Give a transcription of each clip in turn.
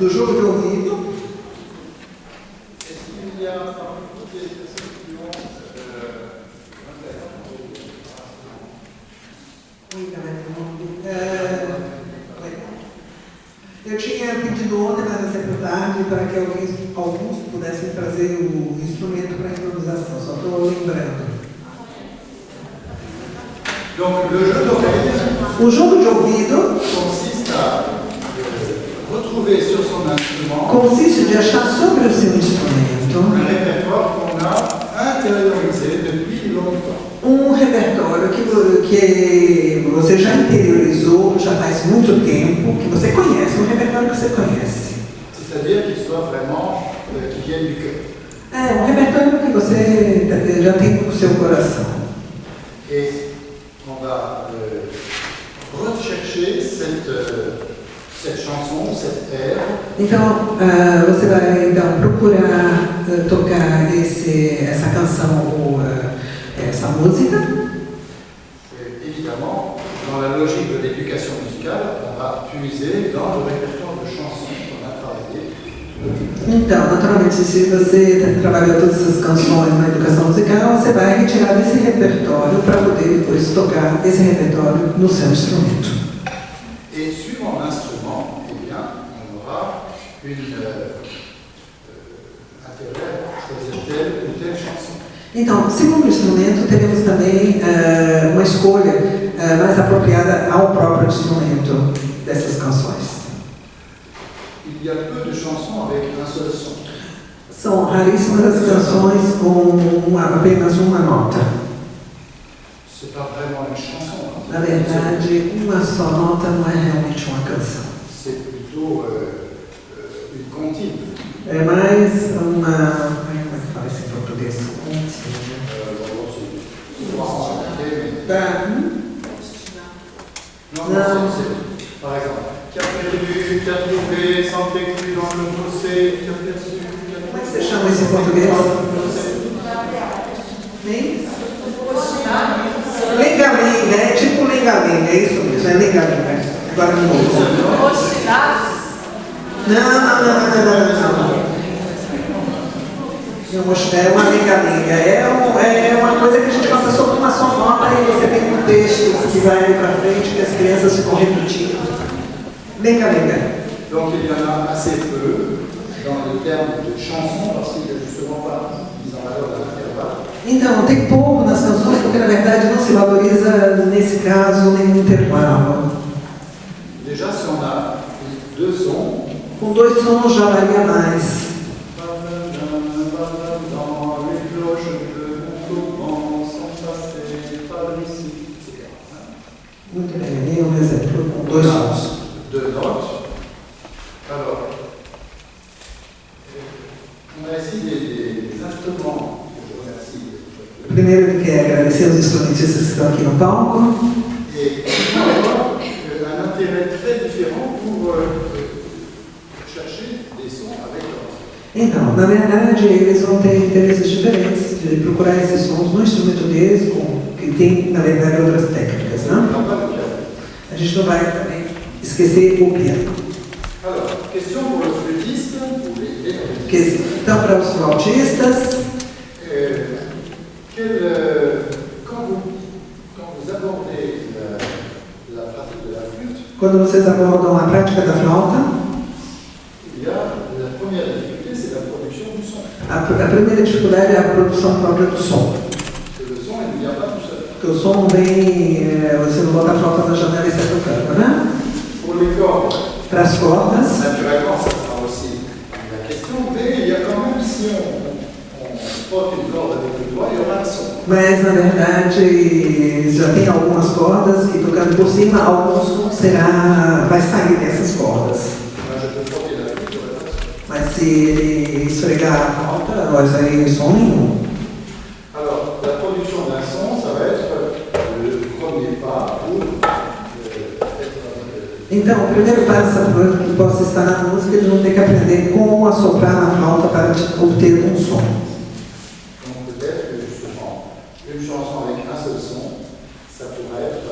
do jogo de ouvido. Eu tinha pedido ontem, mas é sempre tarde, para que alguns pudessem trazer o instrumento para a improvisação, só estou lembrando. Donc, le jeu d'oreille o jogo de ouvido consiste à retrouver sur son instrument consiste de achar sobre o seu instrumento un répertoire qu'on a intériorisé depuis longtemps. Repertório que você já interiorizou, já faz muito tempo, que você conhece, um repertório que você conhece. C'est-à-dire qu'il soit vraiment, qui vienne du cœur. Um repertório que você já tem no seu coração. Et on va rechercher cette chanson, cet air. Então, você vai procurar tocar essa canção ou essa música. Évidemment, dans la logique de l'éducation musicale, on va puiser dans le répertoire de chansons qu'on a travaillé. Então, naturalmente, se você trabalhou todas essas canções na educação musical, você vai retirar desse repertório para poder depois tocar esse repertório no seu instrumento. Et suivant l'instrument, eh bien, on aura intérêt à choisir telle ou telle chanson. Então, segundo o instrumento, teremos também uma escolha mais apropriada ao próprio instrumento dessas canções. Il y a peu de chansons avec un seul son. São raríssimas as canções com apenas uma nota. C'est pas vraiment une chanson. Na verdade, uma só nota não é realmente uma canção. C'est plutôt une comptine. É mais uma... Como é que fala isso em português? Non, c'est par exemple, qui a perdu, qui a trouvé, sans cru dans le fossé, qui a perçu, qui a trouvé. Como é que você chama isso em português? Nem? Lenga-lenga, é tipo lenga-lenga, é isso mesmo, é lenga-lenga. Agora de novo. Não. É uma lenga-lenga, é uma coisa que a gente passa sobre uma só nota e você tem um texto que vai ali para frente, que as crianças ficam repetindo. Lenga-lenga. Donc il y en a assez peu dans les termes de chansons, parce qu'il n'y a justement pas mise en valeur de l'intervalle. Então, tem pouco nas canções, porque na verdade não se valoriza, nesse caso, nenhum intervalo. Déjà, si on a deux sons, com dois sons já varia mais. Muito bem, um exemplo com dois sons. Deux notes. Alors, on a ici des instruments que je remercie. Primeiro ele quer agradecer os instrumentistas que estão aqui no palco. Et on va avoir un intérêt très différent pour chercher des sons avec leur. Então, na verdade, eles vão ter interesses diferentes de procurar esses sons no instrumento deles, que tem, na verdade, outras técnicas, né? A gente não vai também esquecer o piano. Alors, question pour le flûtiste, pour les Questão para os flautistas. Quand vous abordez la pratique de la flûte, Quando vocês abordam a prática da flauta, il y a la première difficulté, c'est la production du son. a primeira dificuldade é a produção própria do som. Parce que le son, il ne vient pas tout seul. Porque o som vem, você não bota a flauta na janela e está tocando, né? Pour les cordes, Para as cordas, naturellement, ça sera aussi la question, mais il y a quand même, si on frotte une corde avec le doigt, il y aura un son. mas na verdade já tem algumas cordas que tocando por cima, algum som vai sair dessas cordas. Moi, je peux frotter la flûte, il y aura pas de son. Mas se ele esfregar a flauta, não vai sair som nenhum. Alors, la production d'un son, ça va être le premier pas pour Então, o primeiro passo para que possa estar na música, eles vão ter que aprender como assoprar na flauta para obter um som. Donc peut-être que justement, une chanson avec un seul son, ça pourrait être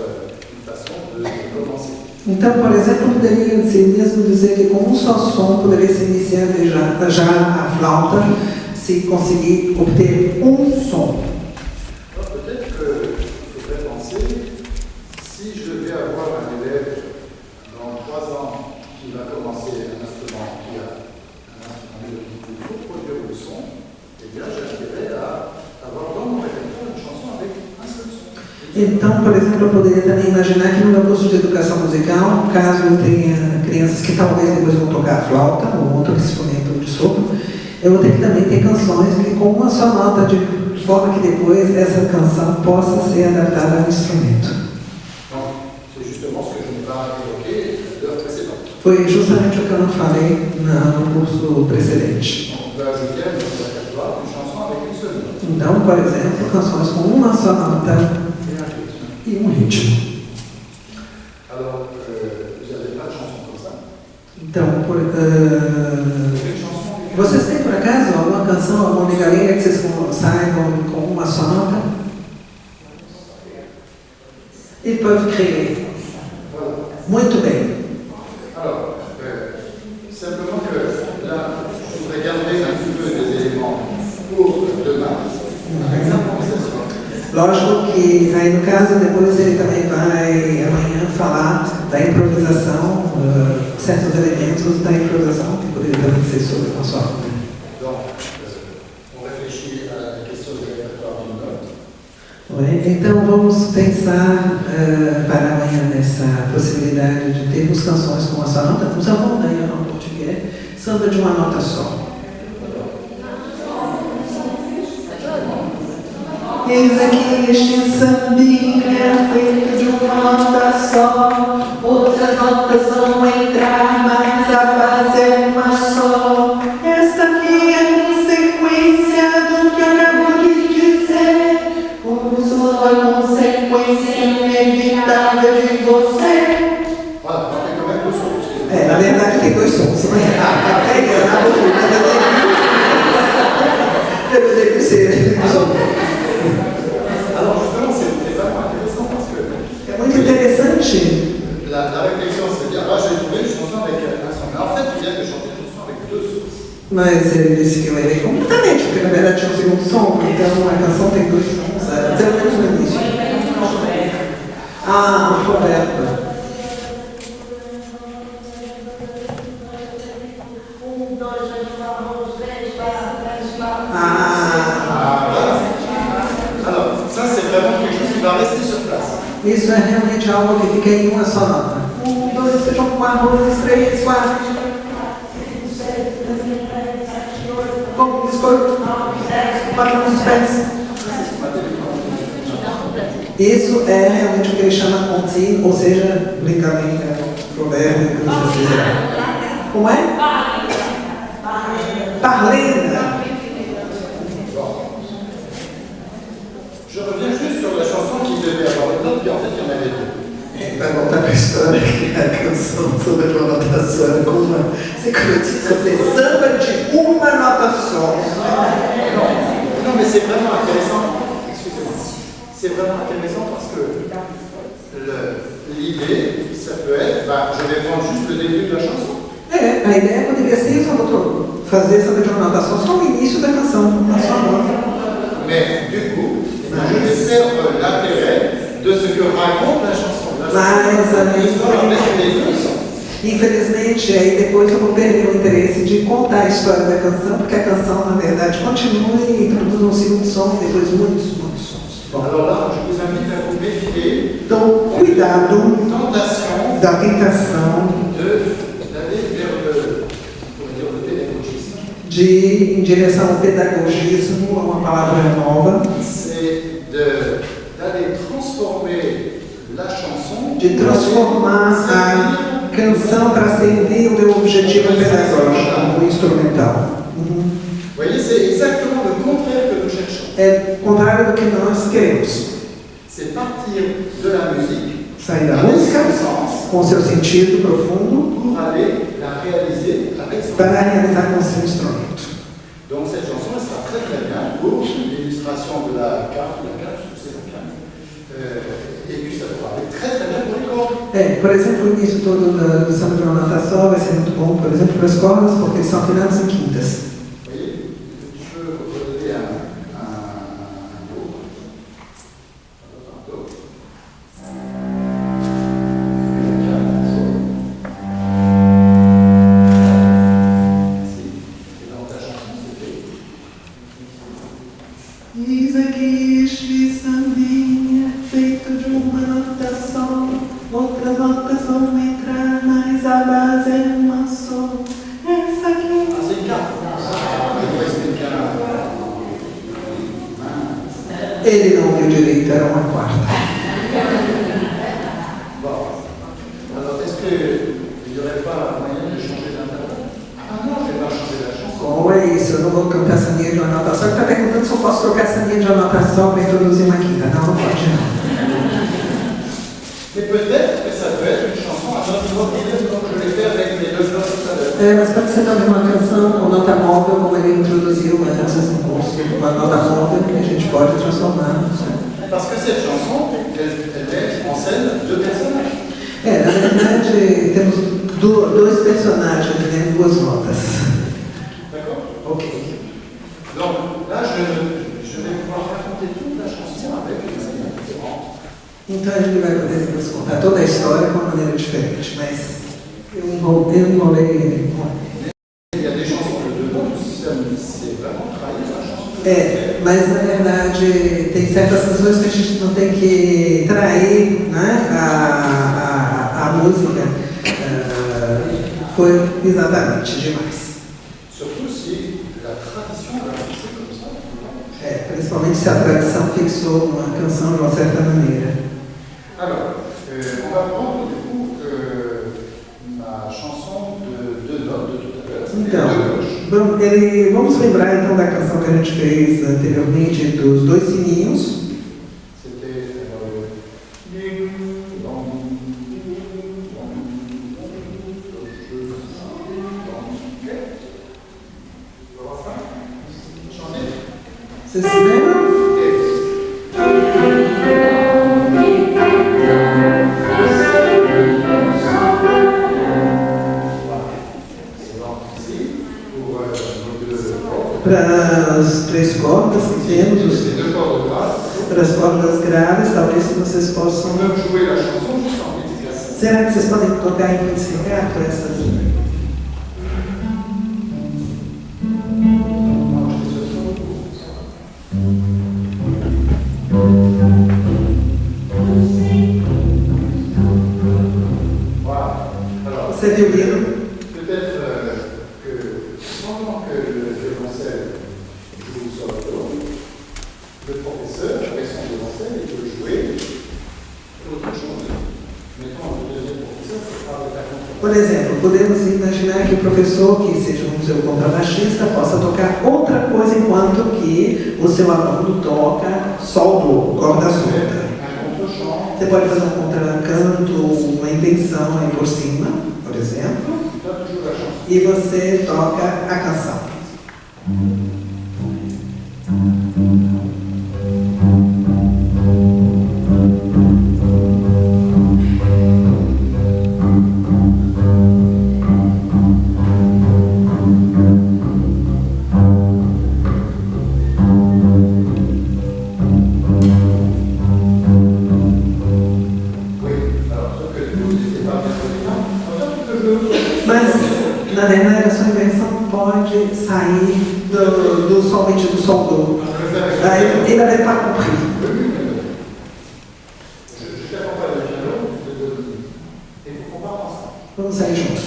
une façon de commencer. Então, por exemplo, poderia ser mesmo dizer que com um só som poderia se iniciar já a flauta, se conseguir obter um som. Peut-être qu'il faudrait penser, si je devais avoir un élève dans 3 ans qui va commencer un instrument qui a un instrument mélodique, il faut produire le son, et bien j'arriverai à avoir dans mon répertoire une chanson avec un seul son. Então, por exemplo, eu poderia também imaginar que no meu curso de educação musical, caso eu tenha crianças que talvez depois vão tocar a flauta ou outro instrumento de sopro, eu vou ter que também ter canções que com uma só nota, de forma que depois essa canção possa ser adaptada ao instrumento. Foi justamente o que eu não falei no curso precedente. Então, por exemplo, canções com uma só nota e um ritmo. Então, vocês têm por acaso alguma canção, alguma regalia que vocês saibam com uma só nota? Ils peuvent créer. Muito bem. Alors, simplement que là, je voudrais garder un petit peu des éléments pour demain. Lógico que aí no caso depois ele também vai amanhã falar da improvisação, certos elementos da improvisação que poderia também ser sobre a sua obra. Então vamos pensar para amanhã nessa possibilidade de termos canções com uma só nota. Nous avons d'ailleurs en portugais samba de uma nota só. Eis aqui este sambinha feito de uma nota só. Outras notas vão entrar, mas a base é uma só. Essa aqui é a consequência do que eu acabo de dizer. Como sou a consequência inevitável de você. Na verdade tem 2 sons, mas deve ser. É muito interessante. La réflexion, c'est-à-dire, là j'ai trouvé une chanson avec un son. Mais en fait, il vient de chanter une chanson avec 2 sons. Mas ele disse que eu errei completamente, porque na verdade tinha um segundo som, então a canção tem 2 sons, pelo menos no início. Roberto. Alors, ça c'est vraiment quelque chose qui va rester sur place. Isso é realmente algo que fica em uma só nota. 1, 2, 3, 4, 3, 4. Como biscoito. 4 nos pés. Isso é realmente o que ele chama conti, ou seja, brincamente, provérbio que vocês fizeram. Como é? Parlenda. Je reviens juste sur la chanson qui devait avoir une note, puis en fait il y en avait 2. Vai voltar para a história que a canção sobre a notação com uma sequência de samba de uma nota só. Non, mais c'est vraiment intéressant. Excusez-moi. C'est vraiment intéressant parce que l'idée, ça peut être, je vais prendre juste le début de la chanson. A ideia poderia ser fazer samba de uma nota só o início da canção, uma só nota. Mais du coup, je vais perdre l'intérêt de ce que raconte la chanson. Infelizmente, aí depois eu vou perder o interesse de contar a história da canção, porque a canção, na verdade, continua e introduz um segundo som e depois muitos sons. Alors là, je vous invite à vous méfier. Então, cuidado da tentação de ir em direção ao pedagogismo, a uma palavra nova. De transformar a canção para servir o meu objetivo pedagógico, o instrumental. Voyez, c'est exactement le contraire que nous cherchons. É o contrário do que nós queremos. C'est partir de la musique, sair da música com seu sentido profundo para realizar com seu instrumento. Donc cette chanson elle sera très très bien pour l'illustration de la carte, c'est la carte, et puis ça sera très très bien pour les cordes. por exemplo, isso todo do samba de uma nota só vai ser muito bom, por exemplo, para as cordas, porque eles são afinados em quintas. Eis aqui este sambinha feito de uma nota só. Outras notas vão entrar, mas a base é uma só. Essa aqui. Ele não viu direito, era uma quarta. Bon. Alors, est-ce qu'il n'y aurait pas moyen de changer d'intervalle? Ah non, je ne vais pas changer la chanson. Bom, é isso, eu não vou cantar essa linha de uma nota só. Ele está perguntando se eu posso trocar essa linha de uma nota só para introduzir uma quinta. Não, não pode não. Mais peut-être que ça peut être une chanson à note mobile, comme je l'ai fait avec les deux notes tout à l'heure. Mas pode ser também uma canção com nota móvel, como ele introduziu essas impulsos, uma nota móvel que a gente pode transformar. Parce que cette chanson, elle met en scène deux personnages. Na verdade, temos dois personagens, né, duas notas. D'accord? Ok. Donc là, je vais pouvoir raconter toute la chanson avec une manière différente. Então a gente vai poder nos contar toda a história de uma maneira diferente, mas eu enrolei. Il y a des chansons de deux notes, c'est vraiment travailler la chanson. Mas na verdade tem certas canções que a gente não tem que trair, né, a música. Foi exatamente demais. Surtout si la tradition l'a fixé comme ça. Principalmente se a tradição fixou uma canção de uma certa maneira. Alors, on va prendre du coup ma chanson de deux notes de tout à l'heure. Então, vamos lembrar então da canção que a gente fez anteriormente dos dois sininhos. C'était Vocês se lembram? Para as três cordas que temos, para as cordas graves, talvez vocês possam. Será que vocês podem tocar em pizzicato essas? Você violino? Por exemplo, podemos imaginar que o professor, que seja um seu contrabaixista, possa tocar outra coisa enquanto que o seu aluno toca soldo, corda solta. Você pode fazer um contracanto, uma intenção aí por cima, por exemplo, e você toca a canção. Na verdade, a sua invenção pode sair somente do soldo. Aí ele vai para cumprir. Vamos sair juntos.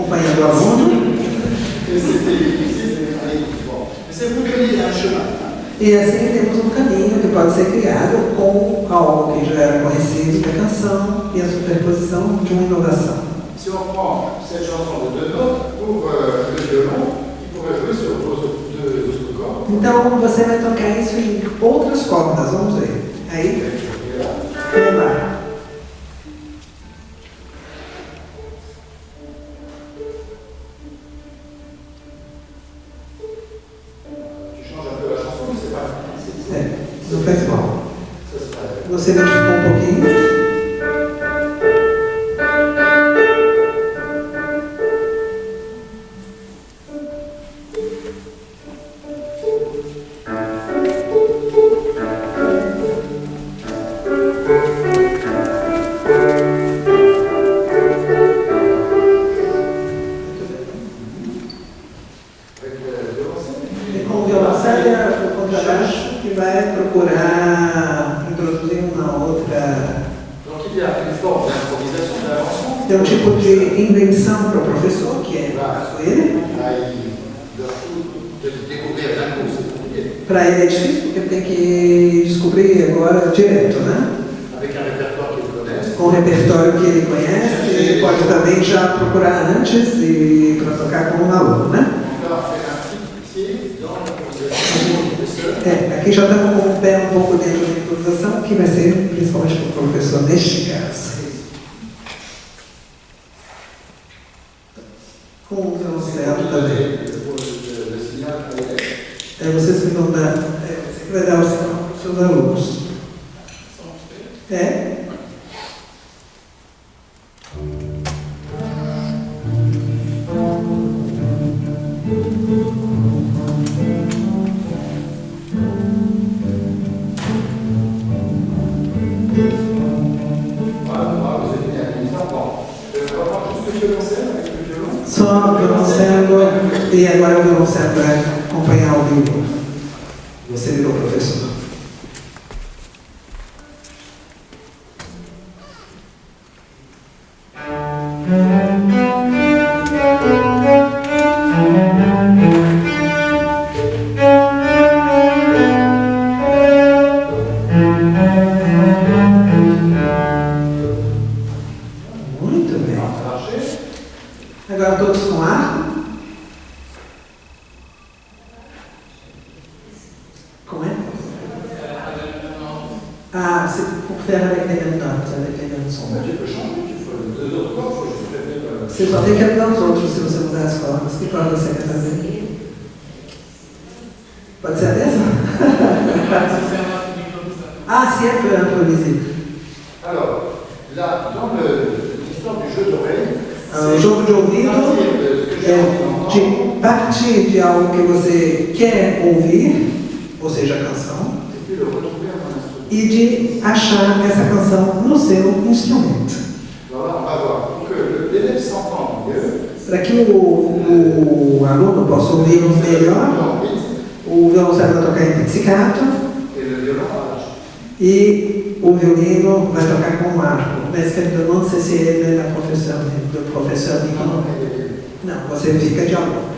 acompanhando o aluno. E assim temos um caminho que pode ser criado com algo que já era conhecido da canção e a superposição de uma inovação. Se on prend cette chanson de 2 notes pour le violon, il pourrait jouer sur 2 autres cordes. Então você vai tocar isso em outras cordas, vamos ver. Aí, vai. Não faz mal. Você modificou um pouquinho. Tem um tipo de invenção para o professor, que é ele. Para ele é difícil, porque ele tem que descobrir agora direto, né? Com o repertório que ele conhece, ele pode também já procurar antes para tocar como um aluno, né? Aqui já estamos com o pé um pouco dentro da improvisação, que vai ser principalmente para o professor neste caso. Com o violoncelo também. Vocês que vão dar, você que vai dar o sinal para os seus alunos. Só o violoncelo, e agora o violoncelo vai acompanhar o violino. Você virou professor. Muito bem. Agora todos com arco. Como é? C'est pour faire avec les mêmes notes, avec les mêmes sons. Você só tem que ajudar os outros se você mudar as cordas. Que corda você quer fazer? Pode ser a mesma? Si, elle peut improviser. Alors, là, dans l'histoire du jeu d'oreille, o jogo de ouvido é de partir de algo que você quer ouvir, ou seja, a canção, e de achar essa canção no seu instrumento. Para que o aluno possa ouvir melhor, o violoncelo vai tocar em pizzicato e o violino vai tocar com arco. Mas que eu não sei se ele é da professão do professor Nicolau. Não, você fica de aluno.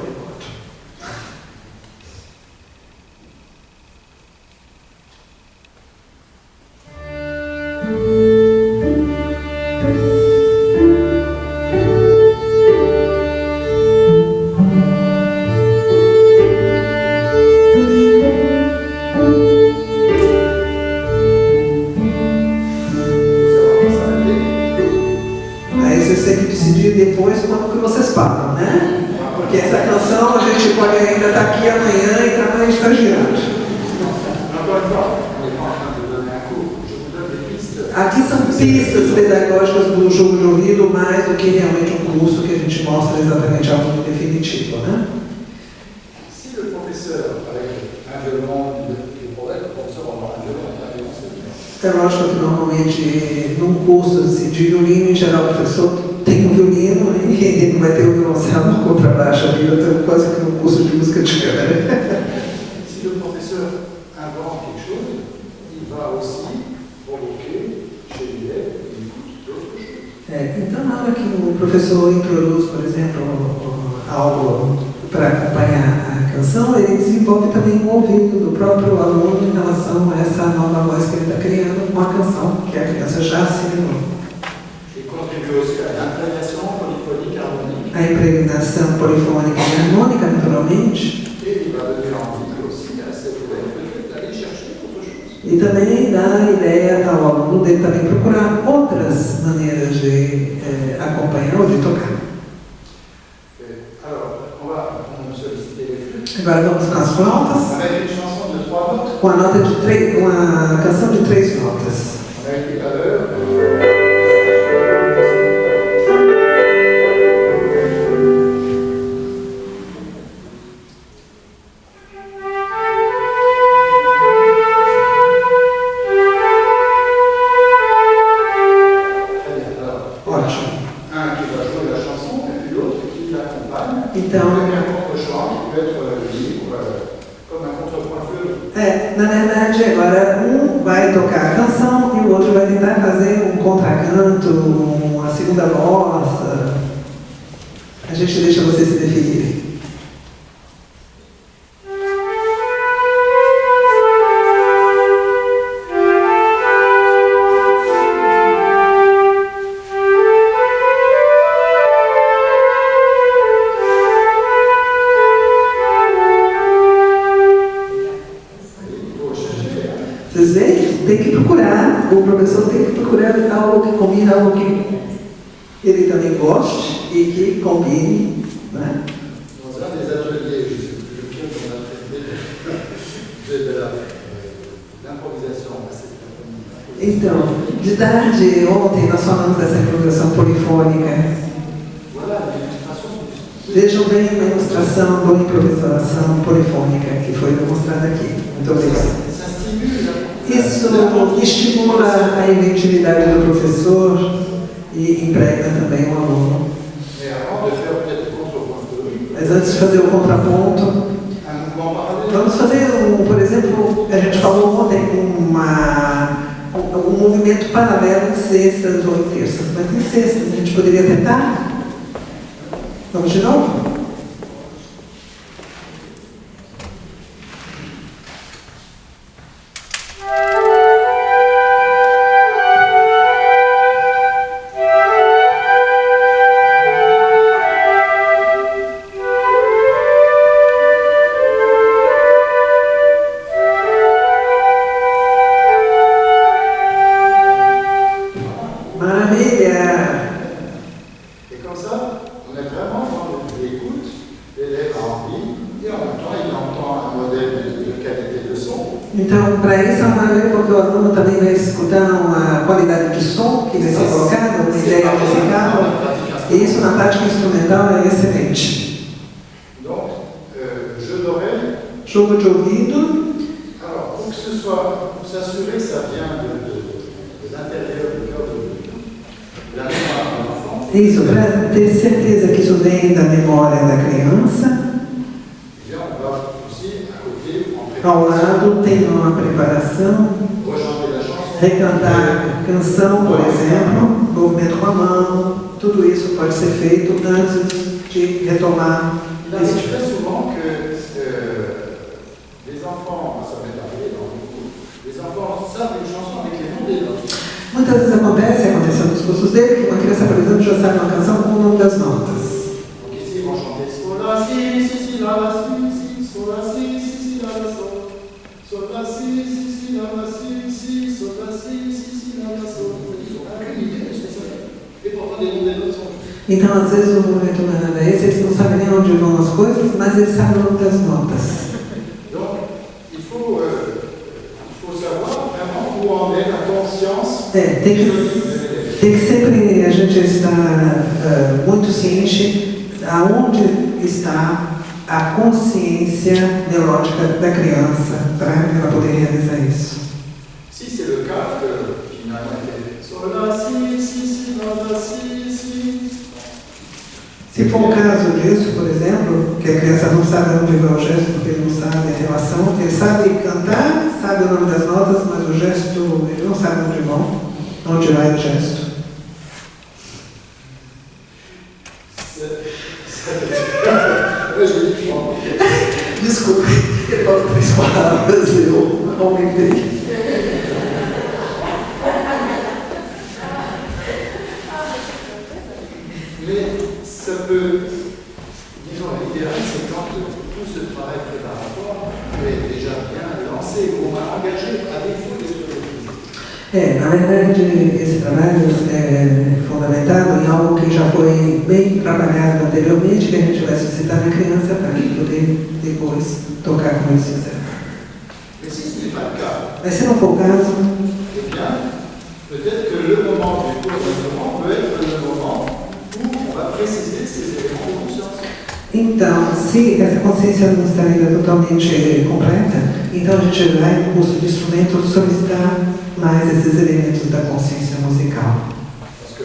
Depois como que vocês pagam, né? Porque essa canção a gente pode ainda estar aqui amanhã e trabalhar estagiários. Aqui são pistas pedagógicas do jogo de ouvido mais do que realmente um curso que a gente mostra exatamente algo definitivo, né? Se o professor, avec un violon, il pourrait être professeur avoir un violon, é lógico que normalmente num curso de violino, em geral, o professor tem um violino e ele vai ter o violoncelo no contrabaixo ali, eu estou quase que num curso de música de câmara. Se o professor invente quelque chose, il va aussi provoquer chez l'élève une écoute d'autre chose. Então, na hora que o professor introduz, por exemplo, algo para acompanhar a canção, ele desenvolve também o ouvido do próprio aluno em relação a essa nova voz que ele está criando com a canção que a criança já assimilou. E contribui aussi à l'imprégnation polyphonique harmonique. A impregnação polifônica e harmônica, naturalmente. Et il va donner envie aussi à cet élève d'aller chercher autre chose. E também dá a ideia ao aluno dele também procurar outras maneiras de acompanhar ou de tocar. Agora vamos com as flautas. Avec une chanson de 3 notes. Com a nota de uma canção de 3 notas. Avec les valeurs. Na verdade, agora um vai tocar a canção e o outro vai tentar fazer um contracanto, uma segunda voz. A gente deixa vocês se definirem. Vocês veem? Tem que procurar, o professor tem que procurar algo que combine, algo que ele também goste e que combine, né? Dans un des ateliers, je sais plus lequel, on a traité de l'improvisation. Então, de tarde, ontem, nós falamos dessa improvisação polifônica. Vejam bem a ilustração da improvisação polifônica que foi demonstrada aqui. Muito obrigado. Isso estimula a inventividade do professor e impregna também o aluno. Mas antes de fazer o contraponto, vamos fazer, por exemplo, a gente falou ontem, um movimento paralelo em sextas ou em terças. Mas em sextas a gente poderia tentar? Vamos de novo? Então, para isso é uma maravilha, porque o aluno também vai escutar uma qualidade de som que vai ser colocada, uma ideia musical, e isso na prática instrumental é excelente. Jogo de ouvido. Pour que ce soit, pour s'assurer que ça vient de l'intérieur du cœur de la mémoire de l'enfant. Isso, para ter certeza que isso vem da memória da criança. Ao lado tem uma preparação, recantar canção, por exemplo, movimento com a mão, tudo isso pode ser feito antes de retomar. Il arrive très souvent que les enfants, ça m'est arrivé dans le cours, les enfants savent une chanson avec les noms des notes. Muitas vezes aconteceu nos cursos dele, que uma criança, por exemplo, já sabe uma canção com o nome das notas. Donc ici, ils vont chanter sol, la, si, si, si, la, la, si, si, sol, la, si, si, si, la, la, sol. Sol, la, si, si, si, la, la, si, si, sol, la, si, si, si, la, la, sol. Ils n'ont aucune idée de ce que ça fait. Et pourtant, les noms des notes sont justes. Então, às vezes, o movimento não é nada esse, eles não sabem nem onde vão as coisas, mas eles sabem o nome das notas. Donc, il faut savoir vraiment où en est la conscience. Tem que sempre a gente estar muito ciente aonde está a consciência melódica da criança para ela poder realizar isso. Si c'est le cas, finalement, sol, la, si, si, si, la, la, si, si. Se for o caso disso, por exemplo, que a criança não sabe onde vai o gesto, porque ele não sabe a relação, ele sabe cantar, sabe o nome das notas, mas o gesto, ele não sabe onde vai o gesto. Desculpe, ele falou 3 palavras, eu aumentei. Mais ça peut, disons, l'idéal, c'est quand tout ce travail préparatoire est déjà bien lancé, qu'on a engagé à défaut d'être réalisé. Na verdade, esse trabalho é fundamentado em algo que já foi bem trabalhado anteriormente, que a gente vai suscitar na criança para poder depois tocar como eles fizeram. Mais si ce n'est pas le cas, Mas se não for o caso, eh bien, peut-être que le moment du cours d'enseignement peut être le moment où on va préciser ces éléments de conscience. então, se essa consciência não está ainda totalmente completa, então a gente vai no curso de instrumentos solicitar mais esses elementos da consciência musical. Parce que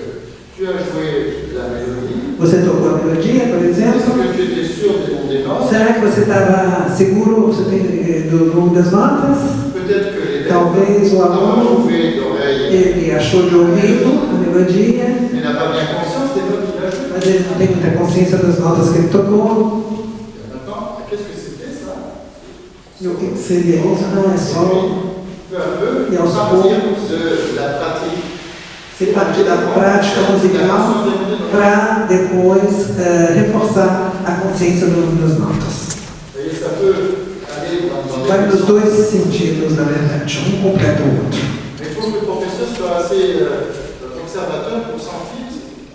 tu as joué la mélodie, Você tocou a melodia, por est-ce exemplo? que tu étais sûr des bons des notes? Será que você estava seguro do rumo das notas? Peut-être que les Talvez o ont aluno joué d'oreille, ele achou de ouvido a melodia, mais n'a pas bien conscience des notes qu'il a jouées. mas ele não tem muita consciência das notas que ele tocou. Et maintenant, qu'est-ce que c'était ça? E o que seria isso? Não, é só Peu à peu, Et on se partir trouve- de la pratique. se partir da prática musical para depois reforçar a consciência das notas. Et ça peut aller dans Vai les nos dois sentidos, na verdade, um completa o outro. Mais il faut que le professeur soit assez observateur pour sentir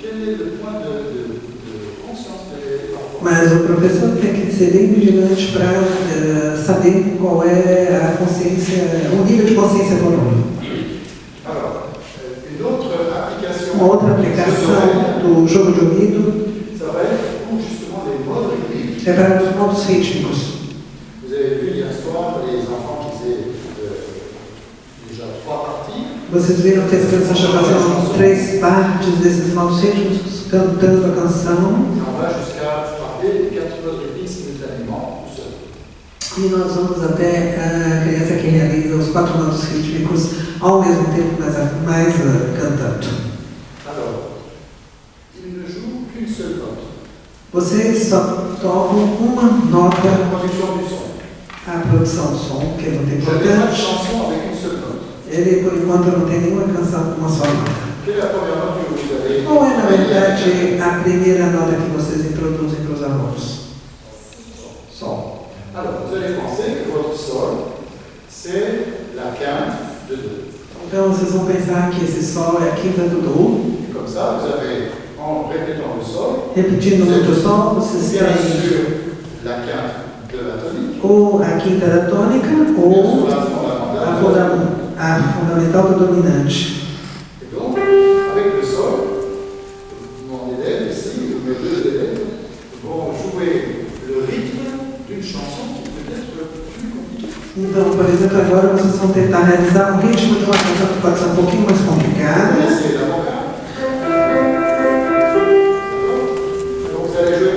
quel est le point de conscience de l'élève parfois. Mas o professor tem que ser bem vigilante para saber qual é a consciência, o nível de consciência do aluno. Alors, une autre application, Uma outra aplicação do jogo de ouvido ça va être pour justement les modes rythmiques. é para os modos rítmicos. Vous avez vu hier soir les enfants qui faisaient déjà 3 parties. Vocês viram que as crianças já faziam 3 partes desses modos rítmicos cantando a canção. Et on va jusqu'à frapper 4 modes rythmiques simultanément tout seul. E nós vamos até a criança que realiza os 4 modos rítmicos ao mesmo tempo, mais cantando. Alors, il ne joue qu'une seule note. Vocês só tocam uma nota, La production du son. a produção do som, que é muito Je n'ai pas de importante. chanson avec une seule note. Ele, por enquanto, não tem nenhuma canção com uma só nota. Quelle est la première note que vous avez? Qual é, na verdade, a primeira nota que vocês introduzem para os alunos? Sol. Alors, vous allez penser que votre sol, c'est la quinte de Do. Então, vocês vão pensar que esse sol é a quinta do Do. Et comme ça, vous avez, en répétant le sol, Repetindo muito o sol, vocês bien têm sûr la quinte de la tonique, ou a quinta da tônica bien ou sûr la fondamentale. a fundamental do dominante. Et donc, avec le sol, mon élève ici, ou mes 2 élèves, vont jouer le rythme d'une chanson qui peut être plus compliquée. Então, por exemplo, agora vocês vão tentar realizar um ritmo de uma canção que pode ser um pouquinho mais complicada. C'est la vocale. Donc vous allez jouer.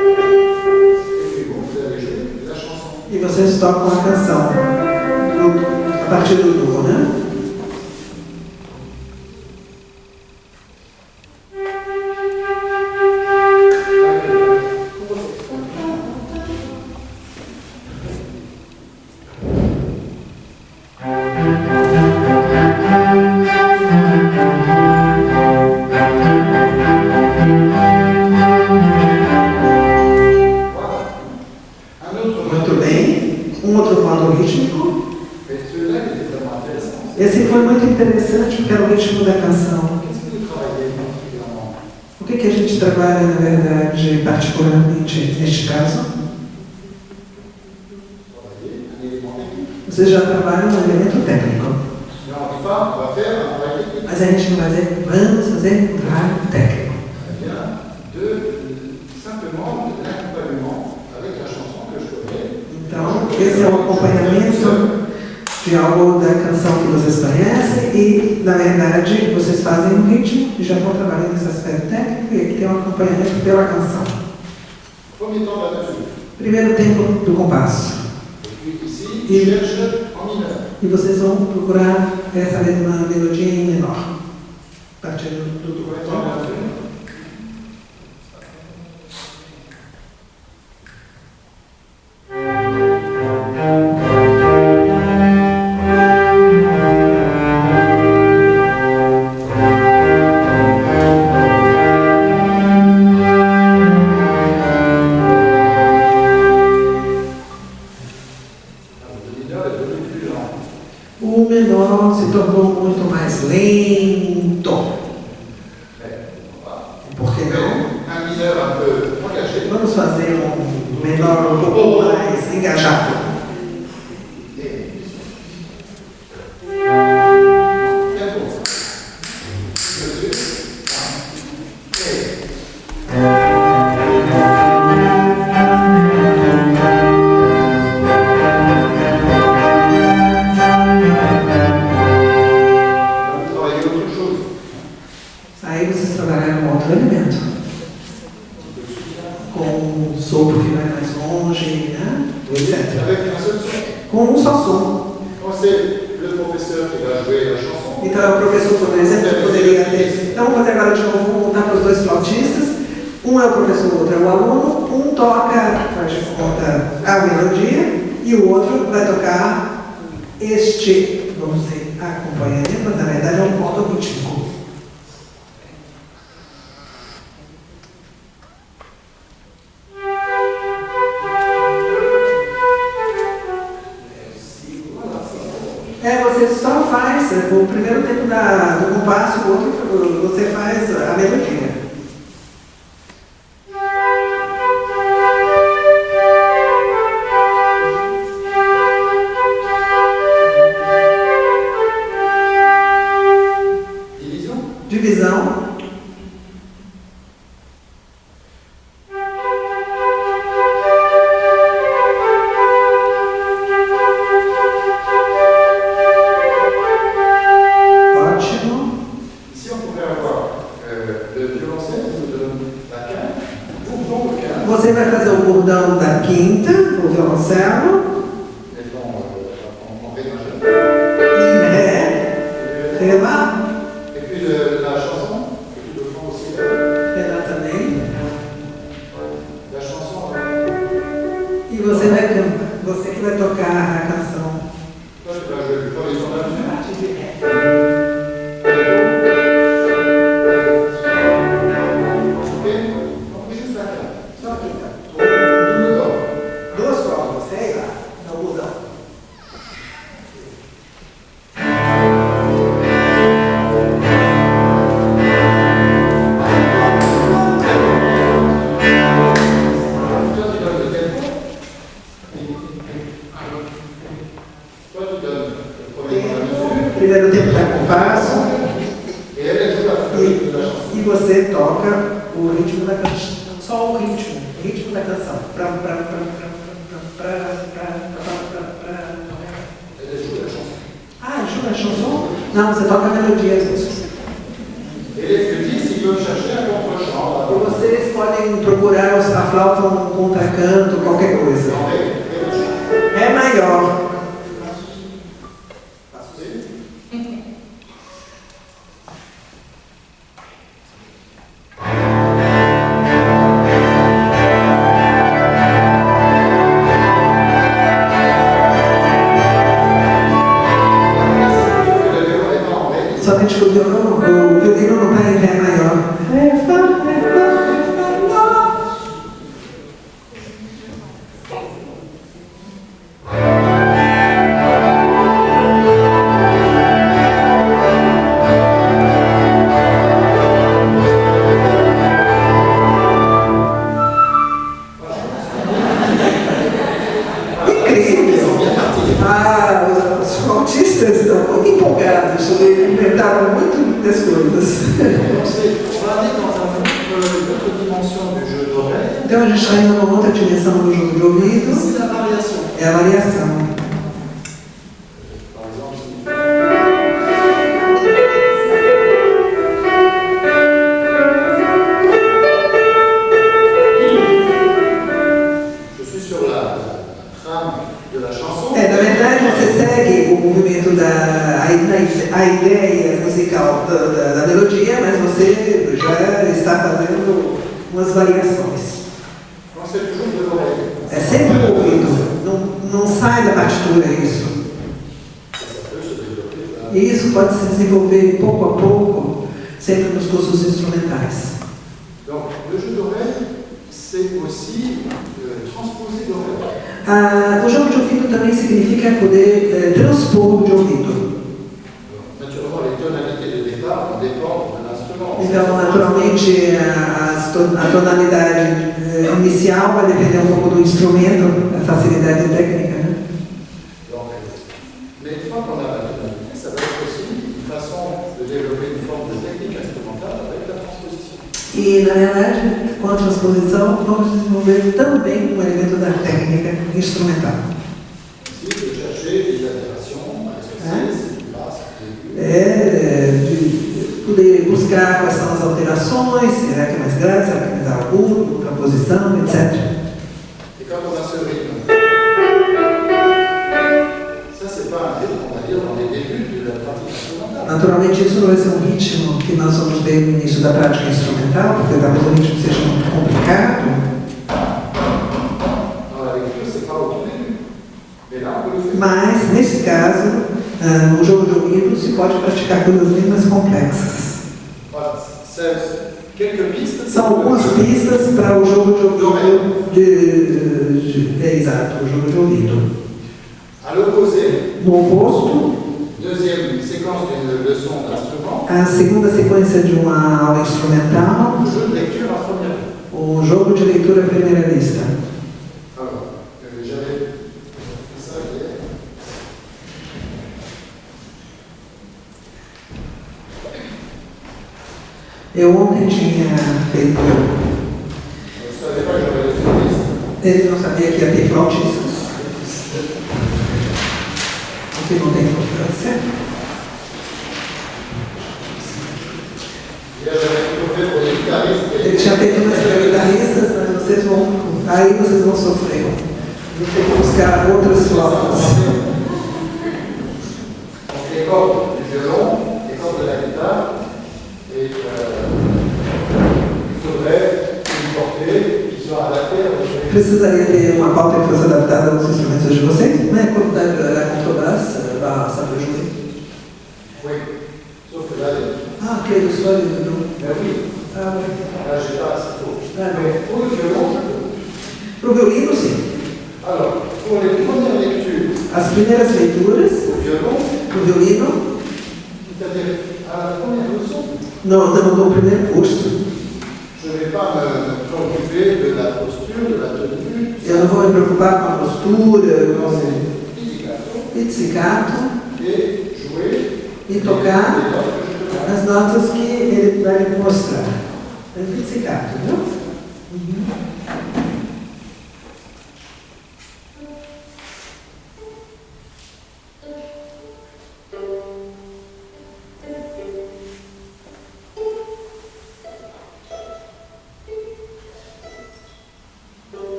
Et puis bon, vous allez jouer la chanson. E vocês tocam a canção a partir do Do, né? Muito bem. Um outro modo rítmico. Mais celui-là, il était vraiment intéressant. Esse foi muito interessante porque era o ritmo da canção. Qu'est-ce que vous travaillez particulièrement? O que a gente trabalha, na verdade, particularmente neste caso? Travailler un élément technique. Vocês já trabalham no elemento técnico. Mais on ne dit pas, on va faire un travail technique. Mas a gente não vai dizer, vamos fazer um trabalho técnico. Ça vient simplement de l'accompagnement avec la chanson que je connais. Então, esse é o acompanhamento de algo da canção que vocês conhecem e, na verdade, vocês fazem um ritmo e já vão trabalhando nesse aspecto técnico e aqui tem um acompanhamento pela canção. Premier temps de la mesure. Primeiro tempo do compasso. Et puis ici, je cherche en mineur. E vocês vão procurar essa mesma melodia em menor. A partir do Premier temps de la mesure. mineur un peu engagé. Vamos fazer menor um pouco mais engajado. Aí vocês trabalharam um outro elemento, com um sopro que vai mais longe, né? Etc. Com um só som. Então é o professor, por exemplo, que poderia ter. Então vamos fazer agora de novo, vamos voltar para os dois flautistas. Um é o professor, o outro é o aluno. Um toca, faz de conta, a melodia, e o outro vai tocar este, vamos dizer, acompanhamento, mas na verdade é um ponto rítmico. Você só faz o primeiro tempo do compasso, o outro você faz a melodia. Divisão. Você vai fazer o bordão da quinta, o violoncelo. Em ré. Ré lá. Ré lá também. E você vai cantar. Você que vai tocar a canção. Primeiro tempo da compasso. E você toca o ritmo da canção. Só o ritmo da canção. Ah, ajuda a chanson? Não, você toca a melodia mesmo. E vocês podem procurar a flauta, um contracanto, qualquer coisa. É maior. Somente que o violino não está em ré maior. Ré, fá, ré, fá, lá. Incrível! Os flautistas estão muito empolgados, inventaram muitas coisas. Então a gente está indo numa outra dimensão do jogo de ouvido. É a variação. Na verdade, você segue o movimento a ideia musical da melodia, mas você já está fazendo umas variações. É sempre o ouvido, não sai da partitura isso. E isso pode se desenvolver pouco a pouco, sempre nos cursos instrumentais. Donc, le jeu d'oreille, c'est aussi transposer l'oreille. O jogo de ouvido também significa poder transpor de ouvido. Então, naturalmente, as a tonalidade inicial vai depender um pouco do instrumento, da facilidade técnica, né? Donc, mais une fois qu'on a la tonalité, ça va être aussi une façon de développer une forme de technique instrumentale avec la transposition. E, na verdade, com a transposição, vamos desenvolver também um elemento da técnica instrumental. De chercher des altérations, De poder buscar quais são as alterações, será que é mais grave, será que é mais agudo, a posição, etc. Et quand on a ce rythme, ça c'est pas un rythme, on va dire, dans les débuts de la pratique instrumentale. Naturalmente, isso não vai ser um ritmo que nós vamos ver no início da prática instrumental, porque talvez o ritmo seja muito complicado. Dans la lecture, c'est pas au tout début. Mais là, on peut le faire. Mas, nesse caso, no jogo de ouvido, se pode praticar coisas bem mais complexas. Voilà, c'est quelques pistes. São algumas pistas para o jogo de ouvido. Exato, o jogo de ouvido. À l'opposé, No oposto, deuxième séquence d'une leçon d'instrument, a segunda sequência de uma aula instrumental, le jeu de lecture en première. o jogo de leitura à primeira vista. Alors, j'avais fait ça hier. Eu ontem tinha feito. Je ne savais pas que j'aurais des floutistes. Ele não sabia que ia ter flautistas. O que não tem importância. Hier, j'avais plutôt fait pour les guitaristes. Ele tinha feito umas para guitarristas, mas vocês vão. Aí vocês vão sofrer. Vou ter que buscar outras flautas. Donc, les cordes du violon, les cordes de la guitare, et il faudrait une portée qui soit adaptée à votre rythme. Precisaria ter uma pauta que fosse adaptada aos instrumentos de vocês, né? Como da contrebasse, a sapejouer. Oui, sauf que là, Ah, ok, do sólido, não. mais oui, Ah, oui. là, j'ai pas assez faux. Ah, non. Mais pour le violon, je peux. Pro violino, sim. Alors, pour les premières lectures As primeiras leituras au violon, pro violino, c'est-à-dire à la première leçon, não, no primeiro curso. je ne vais pas me préoccuper de la posture, de la tenue, Eu não vou me preocupar com a postura, com o pizzicato, pizzicato et jouer e tocar les notes que je te donne. as notas que ele vai me mostrar. É pizzicato, viu?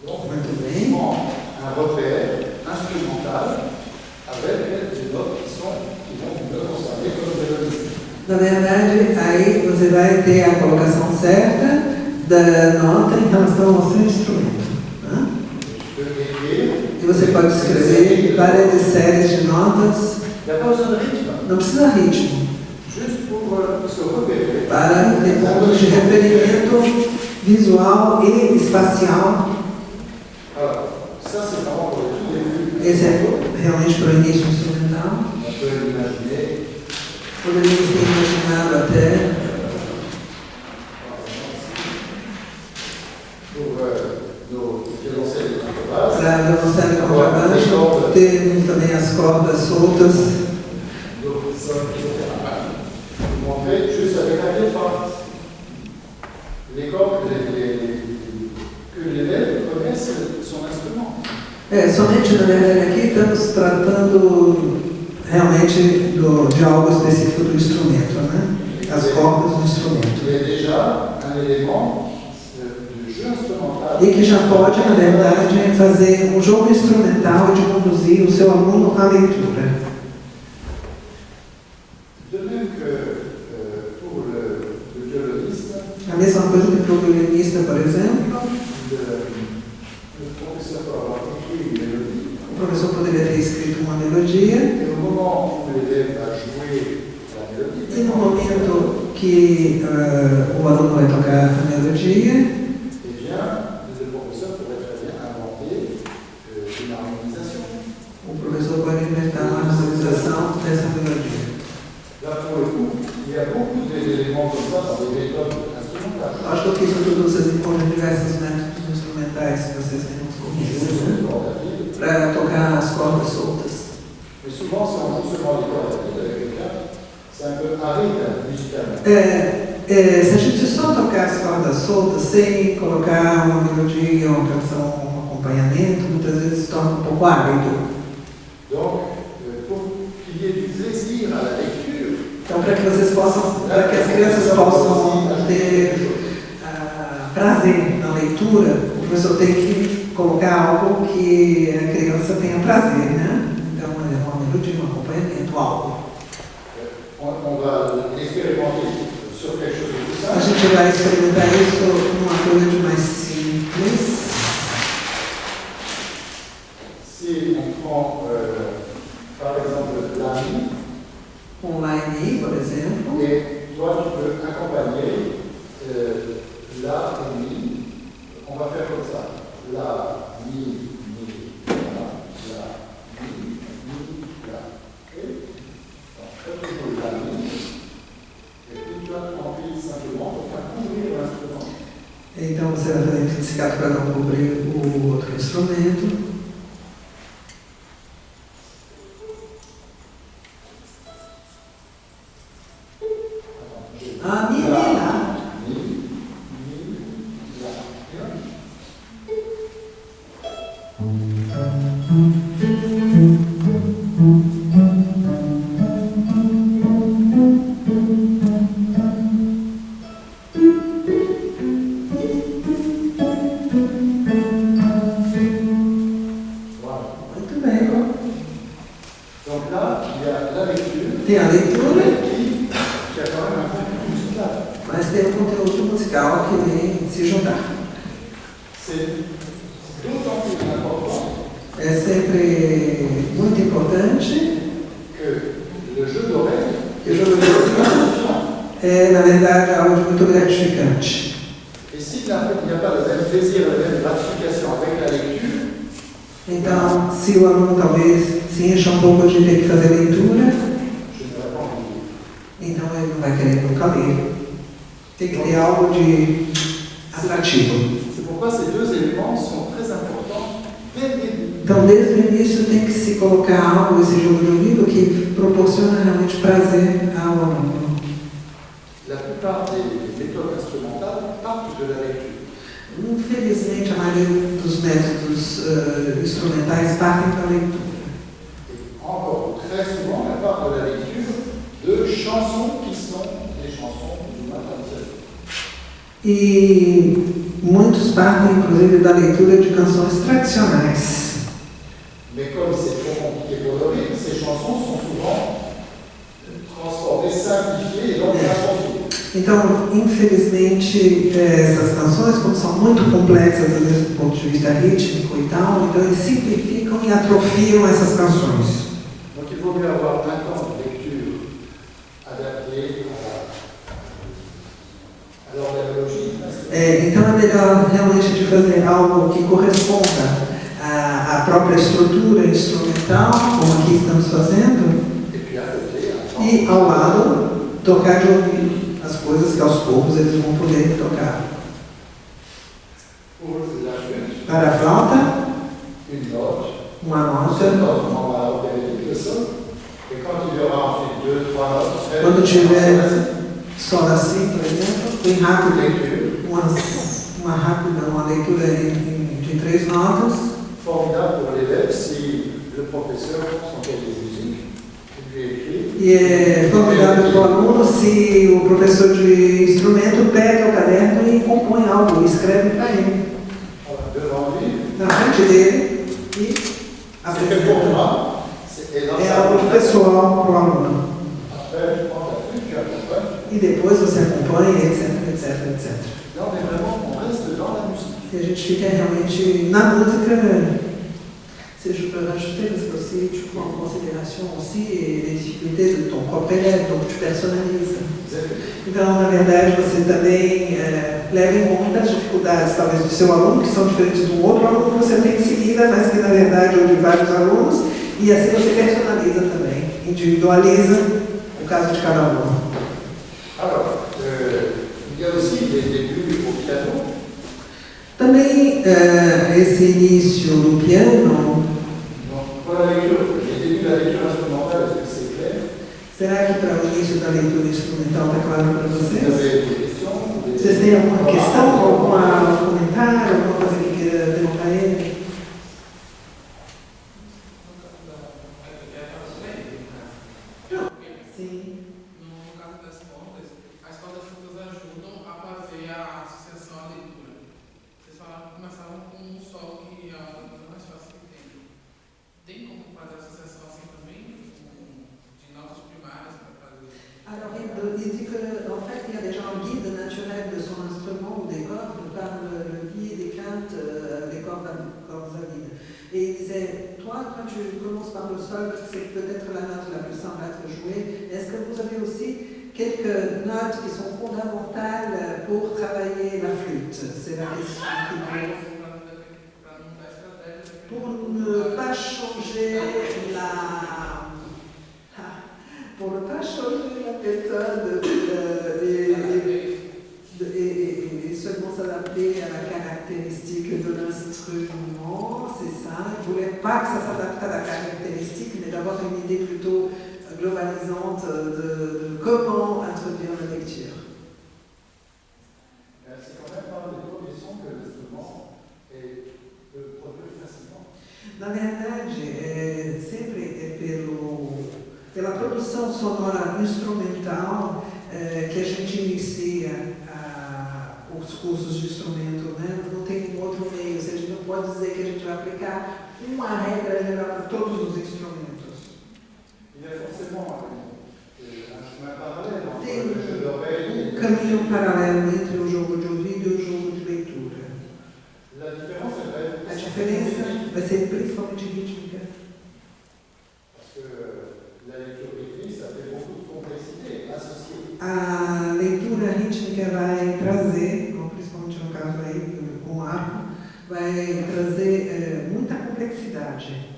Muito bem. Un repère instrumental avec des notes qui vont me conserver comme mélodie. Na verdade, aí você vai ter a colocação certa da nota em relação ao seu instrumento. Né? Je peux écrire, E você pode escrever várias séries de notas, il n'y a pas besoin de rythme, não precisa ritmo, juste pour se repérer. para ter pontos de referimento visual e espacial. Alors, ça c'est vraiment pour le tout début. Esse é realmente para o início instrumental. On peut l'imaginer. Poderíamos ter imaginado até Pour nos violoncelles de contrebasse. para violoncelo e contrabaixo, temos também as cordas soltas. Donc, ça, vous montrez juste avec la clé part. Les cordes que l'élève connaisse son instrument. Somente na verdade aqui estamos tratando realmente de algo específico do instrumento, né? As cordas do instrumento. Il y a déjà un élément de jeu instrumental. E que já pode, na verdade, fazer um jogo instrumental de conduzir o seu aluno à leitura. De même que pour le violoniste, A mesma coisa que para o violinista, por exemplo, le professeur peut avoir écrit une mélodie. o professor poderia ter escrito uma melodia, Et au moment où l'élève va jouer la mélodie, e no momento que o aluno vai tocar a melodia, eh bien, le professeur pourrait très bien inventer une harmonisation. o professor pode inventar uma harmonização dessa melodia. Là, pour le coup, il y a beaucoup d'éléments comme ça dans les méthodes instrumentales. Lógico que isso tudo vocês encontram diversos métodos instrumentais que vocês mesmos conhecem, né? Para tocar as cordas soltas. Mais souvent, si on joue seulement les cordes à vide avec quelqu'un, c'est un peu aride musicalement. Se a gente só tocar as cordas soltas, sem colocar uma melodia, uma canção, um acompanhamento, muitas vezes se torna um pouco árido. Donc, pour qu'il y ait du plaisir à la lecture, então, para que vocês possam, para que as crianças possam ter prazer na leitura, o professor tem que colocar algo que a criança tenha prazer, né? Então, é uma melodia, um acompanhamento, algo. On va l'expérimenter sur quelque chose de tout ça. A gente vai experimentar isso numa coisa de mais simples. Si on prend, par exemple, la mi, Lá em Mi, por exemplo. et toi tu peux accompagner la et mi. On va faire comme ça. La, mi, la, la, mi, la. Ok? Donc, fais toujours la mi. Et puis tu vas remplir simplement pour faire couvrir l'instrument. Então você vai fazer pizzicato para não cobrir o outro instrumento. Ah, Mi, Lá. Muito bem, bom. Donc là, il y a la lecture. Tem a leitura. Qui a quand même un contenu musical. Mas tem um conteúdo musical que vem se juntar. C'est d'autant plus important É sempre muito importante que le jeu d'oreille que o jogo de ouvido é, na verdade, algo de muito gratificante. et s'il n'y a pas le même plaisir, la même gratification avec la lecture, Então, se o aluno talvez se encha um pouco de ter que fazer leitura, je ne vais pas en lire. então ele não vai querer nunca ler. Tem que ter algo de atrativo. C'est pourquoi ces deux éléments sont très importants dès le début. Então, desde o início, tem que se colocar algo, esse jogo de ouvido, que proporciona realmente prazer ao aluno. La plupart des méthodes instrumentales partent de la lecture. Infelizmente, a maioria dos métodos instrumentais partem da leitura. Et encore, très souvent, elles partent de la lecture de chansons qui sont des chansons du moins traditionnelles. E muitos partem, inclusive, da leitura de canções tradicionais. Mais comme c'est trop compliqué pour le lire, ces chansons sont souvent transformées, simplifiées et donc traduites. Então, infelizmente, essas canções, como são muito complexas, às vezes, do ponto de vista rítmico e tal, então eles simplificam e atrofiam essas canções. Donc il vaut mieux avoir un temps de lecture adapté à l'organologie. Então é melhor realmente de fazer algo que corresponda à própria estrutura instrumental, como aqui estamos fazendo, Et puis à côté, e ao lado tocar de ouvido as coisas que aos poucos eles vão poder tocar. pour la flûte, Para a flauta, une note, uma cette nota. note, on va opérer le sol. Et quand il y aura ensuite 2, 3 notes, Quando tiver só assim, por exemplo, bem rápido, lecture, uma rápida, uma leitura de 3 notas. formidable pour l'élève si le professeur, son cahier de musique, lui écrit. E é formidável para o aluno se o professor de instrumento pega o caderno e compõe algo, escreve para ele, Voilà, devant lui. na frente dele, e C'est fait pour apresenta. moi. Et dans É sa algo bouche, pessoal para o aluno. après, je prends ta flûte, tu accompagnes. E depois você acompanha, etc, etc, etc. Là, on est vraiment, on reste dans la musique. E a gente fica realmente na música. Si je peux rajouter, parce que aussi tu prends en considération aussi les difficultés de ton propre élève, donc tu personnalises. Então, na verdade, você também leva em conta as dificuldades, talvez, do seu aluno, que são diferentes do outro aluno que você tem em seguida, mas que, na verdade, é de vários alunos, e assim você personaliza também, individualiza o caso de cada aluno. Alors, il y a aussi des débuts Sem esse início do piano, donc pour la lecture, les débuts de la lecture instrumentale, est-ce que c'est clair? será que para o início da leitura instrumental está claro para Vous vocês? avez des questions? Vocês têm alguma questão, algum comentário, alguma coisa que queira perguntar a ele? Sim. No caso das cordas, as cordas soltas ajudam a fazer a associação à leitura. Vocês falaram que começavam com um sol que é a leitura mais fácil que tem. Tem como fazer a associação assim também? De notas primárias para fazer? Alors, il dit qu'en fait, il y a déjà un guide naturel de son instrument ou des cordes par le biais des quintes, des cordes à vide. Et il disait, toi, quand tu commences par le sol, parce que c'est peut-être la note la plus simple à être jouée, est-ce que vous avez aussi quelques notes qui sont fondamentales pour travailler la flûte? C'est la question qu'il pose. Pour ne pas changer pour ne pas changer la méthode et seulement s'adapter à la caractéristique de l'instrument, c'est ça. Il ne voulait pas que ça s'adapte à la caractéristique, mais d'avoir une idée plutôt globalisante de comment introduire la lecture. C'est quand même un des premiers sons que l'instrument peut produire facilement. Na verdade, sempre pela produção sonora instrumental que a gente inicia os cursos de instrumento, né? Não tem um outro meio, ou seja, a gente não pode dizer que a gente vai aplicar uma regra geral para todos os instrumentos. Il y a forcément un chemin parallèle entre Tem le jeu d'oreille et caminho paralelo entre o jogo de ouvido e o jogo de leitura. la différence, elle va être A diferença vai ser principalmente rítmica. parce que la lecture rythmique, ça fait beaucoup de complexité associée. A leitura rítmica vai trazer, principalmente no caso aí com o arco, vai trazer muita complexidade.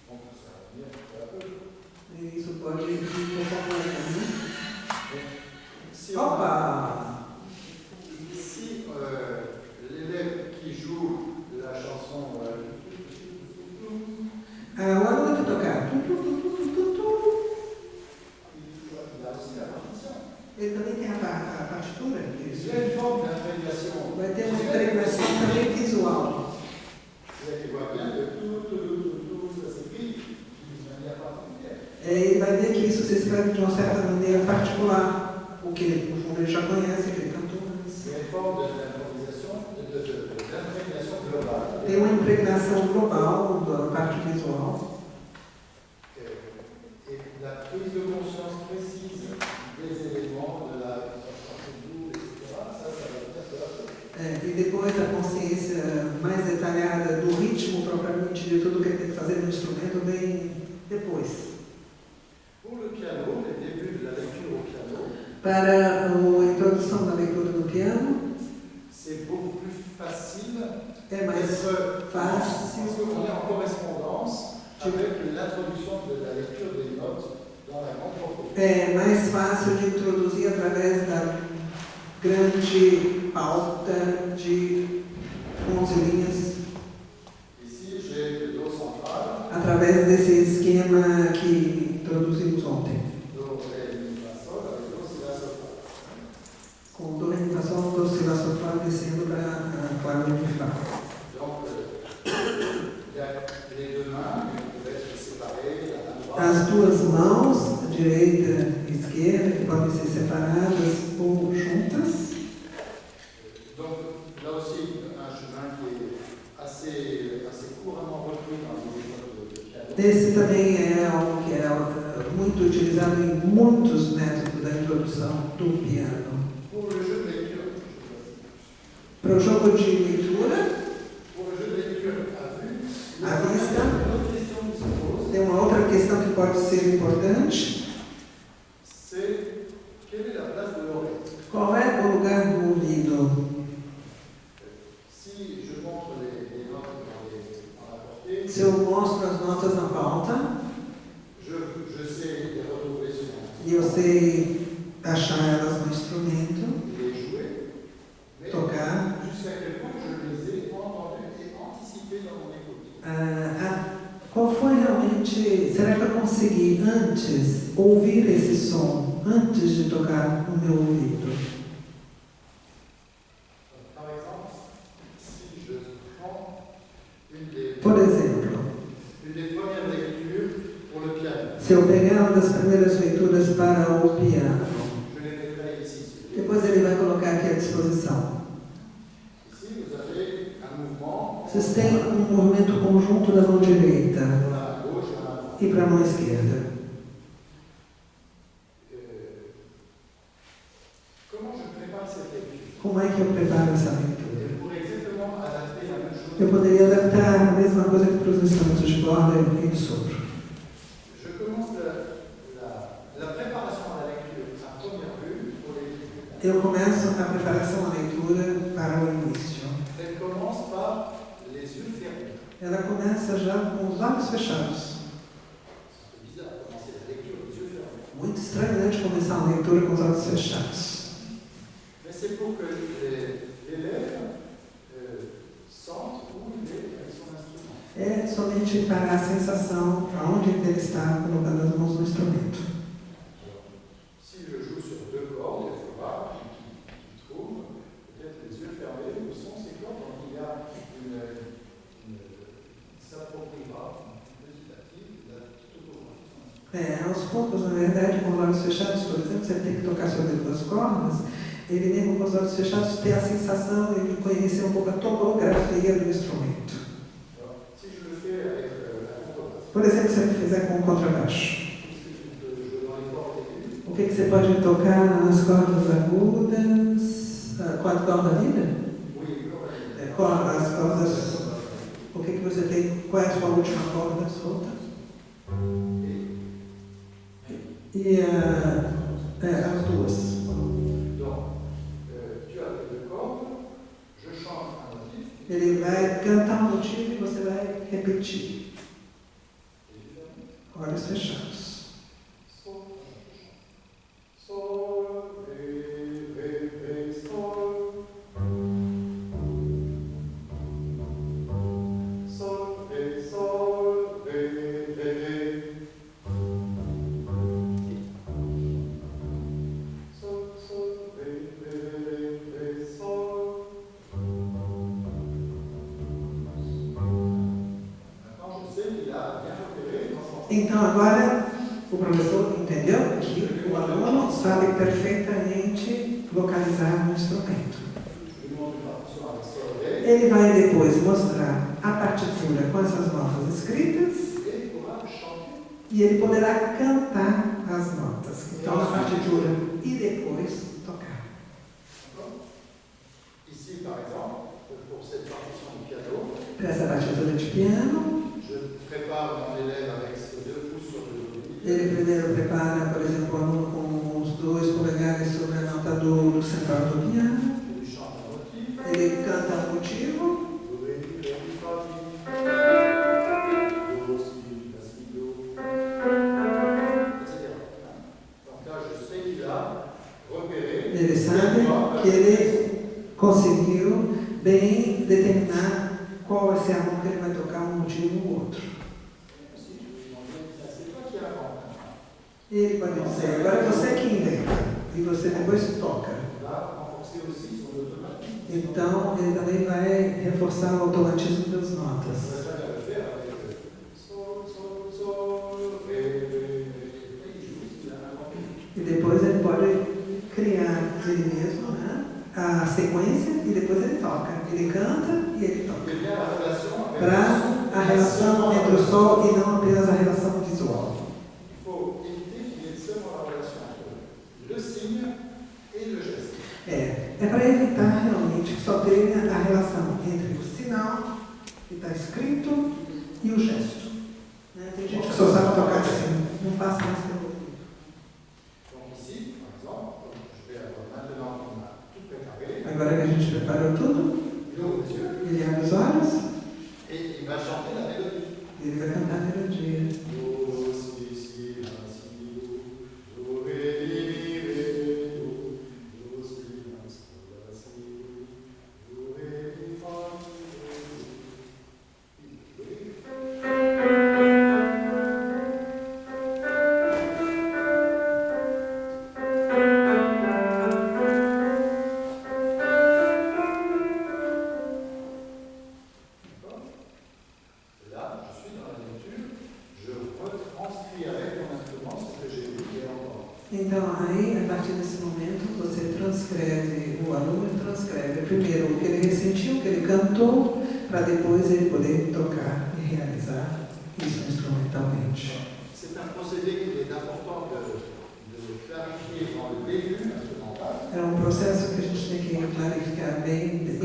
Donc ça va venir peu à peu. E isso pode ir pouco a pouco, né? Si Opa! l'élève qui joue la chanson O aluno que tocar, il a aussi la partition. ele também tem a partitura, Il isso. y a une forme d'imprégnation. Vai ter uma impregnação também visual. Tu vois bien que tout, ça s'écrit d'une manière particulière. Ele vai ver que isso se escreve de uma certa maneira particular, o que no fundo ele já conhece, aquele cantor. C'est une forme d'improvisation, d'imprégnation globale. Tem uma impregnação global da parte visual. Et la prise de conscience précise des éléments de la partiture, etc., ça va venir peu à peu. E depois a consciência mais detalhada do ritmo propriamente de tudo que ele tem que fazer no instrumento vem depois. Pour le piano, les débuts de la lecture au piano, Para a introdução da leitura do piano, c'est beaucoup plus facile é mais d'être fácil, parce qu'on est en correspondance avec l'introduction de la lecture des notes dans la grande proportion. é mais fácil de introduzir através da grande pauta de 11 linhas, Ici, j'ai le Do central, através desse esquema que introduzimos ontem, Do, Ré, Mi, Fa, Sol, avec Do, Si, La, Sol, Fa. com do, ré, mi, fá, sol, do, si, lá, sol, fá, descendo para a clave de Fá. Donc, il y a les deux mains qui peuvent être séparées, la main droite. As duas mãos, a direita e a esquerda, que podem ser separadas ou juntas. Donc, là aussi, un chemin qui est assez couramment repris dans les méthodes de piano. Esse também é algo que é muito utilizado em muitos métodos da introdução do piano. Pour le jeu de lecture, Para o jogo de leitura, pour le jeu de lecture à vue, à vista, une autre question qui se pose, tem uma outra questão que pode ser importante. c'est quelle est la place de l'oreille? Qual é o lugar do ouvido? Si je montre les notes dans la portée, Se eu mostro as notas na pauta je sais les retrouver sur e eu sei achar elas no instrumento, les jouer, mais tocar, jusqu'à quel point je les ai entendues? anticipé dans mon écoute? Qual foi realmente, será que eu consegui antes ouvir esse som, antes de tocar no meu ouvido? Par exemple, si je prends une Por exemplo, des premières lectures pour le piano, se eu pegar uma das primeiras leituras para o piano, je les mettrai ici. depois ele vai colocar aqui à disposição. Ici, vous avez un mouvement Vocês têm um movimento conjunto da mão direita pour la gauche et la droite. e para a mão esquerda. Comment je prépare cette lecture? Como é que eu preparo essa leitura? Je pourrais exactement adapter la même chose. Eu poderia adaptar a mesma coisa que para os instrumentos de corda e de sopro. Je commence la préparation à la lecture à première vue pour les difficultés. Eu começo a preparação à leitura para o início. Elle commence par les yeux fermés. Ela começa já com os olhos fechados. C'est bizarre de commencer la lecture les yeux fermés. Muito estranho, né, de começar a leitura com os olhos fechados. Mais c'est pour que l'élève sente où il est avec son instrument. É somente para a sensação aonde ele está colocando as mãos no instrumento. Si je joue sur deux cordes, il faudra qu'il trouve peut-être les yeux fermés où sont ces cordes. Donc il y a s'appropriera petit à petit la topographie de son instrument. Aos poucos, na verdade, com os olhos fechados, por exemplo, você tem que tocar sobre duas cordas, ele mesmo com os olhos fechados tem a sensação de conhecer um pouco a topografia do instrumento. Alors, si je le fais avec la contrebasse, Por exemplo, se ele fizer com o contrabaixo, qu'est-ce que tu peux jouer dans les cordes aiguës? o que você pode tocar nas cordas agudas? Qual a corda vida? Oui, cordes. As cordas. O que você tem? Qual é a sua última corda solta? E as duas. Donc, tu as les deux cordes, je chante un motif, Ele vai cantar um motivo e você vai repetir. Olhos fechados. sol, sol, ré, sol. Sol, ré, sol, ré, ré. Sol, sol, ré, ré, ré, sol. Maintenant, je sais qu'il a bien repéré dans son Então agora o professor entendeu que o aluno sabe perfeitamente localizar o instrumento. Je lui montre une partition avec sol, ré, Ele vai depois mostrar a partitura com essas notas escritas et il pourra chanter. e ele poderá cantar as notas que estão na partitura e depois tocar. D'accord? Ici, par exemple, pour cette partition du piano, Para essa partitura de piano, je prépare mon élève avec ses deux pouces sur le do. ele primeiro prepara, por exemplo, o aluno com os dois polegares sobre a nota do central do piano. Je lui chante un motif. Ele canta um motivo. Do, ré, mi, fa, mi. Do, si, la, si, do. Etc. Donc là, je sais qu'il a repéré. Ele sabe que ele conseguiu bem determinar qual vai ser a mão que ele vai tocar, um motivo ou outro. Si je lui demande, c'est toi qui invente. E ele pode dizer, agora é você que inventa, e você depois toca. Là, renforcer aussi son automatisme. Então, ele também vai reforçar o automatismo das On notas. va très bien le faire avec sol, sol, sol, ré, ré, ré. Et il joue, il a inventé. E depois ele pode criar ele mesmo, né, a sequência, e depois ele toca. Ele canta e ele toca. Il y a la relation avec Para a relação entre o sol e não apenas a relação visual. Il faut éviter qu'il y ait seulement la relation entre le signe et le geste. É para evitar realmente que só tenha a relação entre o sinal que está escrito e o gesto. Né? Tem gente que só sabe tocar assim, não passa mais pelo ouvido. Donc ici, par exemple, je vais avoir maintenant qu'on a tout préparé, Agora que a gente preparou tudo, il ouvre les yeux ele abre os olhos et il va chanter la mélodie. e ele vai cantar a melodia. Do, si, la, si, do, ré, mi, ré, do, si, la, si, do, ré, mi, fa, mi, ré. primeiro o que ele ressentiu, o que ele cantou, para depois ele poder tocar e realizar isso instrumentalmente. C'est un procédé qu'il est important de clarifier dans le début instrumental. É um processo que a gente tem que clarificar bem no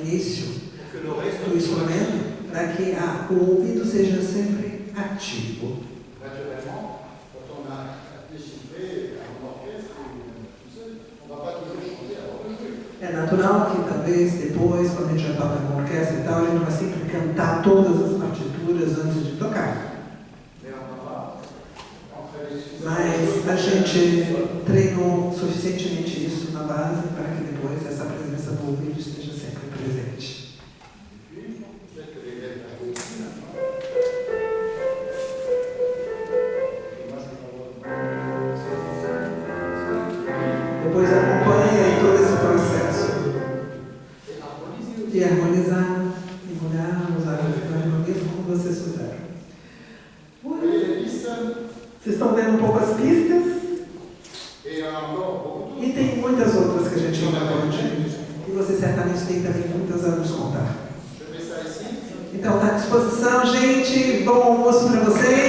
início do instrumento, para que o ouvido seja sempre ativo. Naturellement, quand on a déchiffré un orchestre tout seul, on ne va pas toujours chanter avant de jouer. É natural que talvez depois, quando a gente já toca com orquestra e tal, a gente vai sempre cantar todas as partituras antes de tocar. Mas a gente treinou suficientemente isso na base para que depois essa presença do ouvido esteja sempre presente. Depois acompanha todo esse processo de harmonizar, de mudar, usar o harmonismo como vocês fizeram. Vocês estão vendo um pouco as pistas? E tem muitas outras que a gente não pode. E você certamente tem também muitas a nos contar. Então está à disposição, gente. Bom almoço para vocês.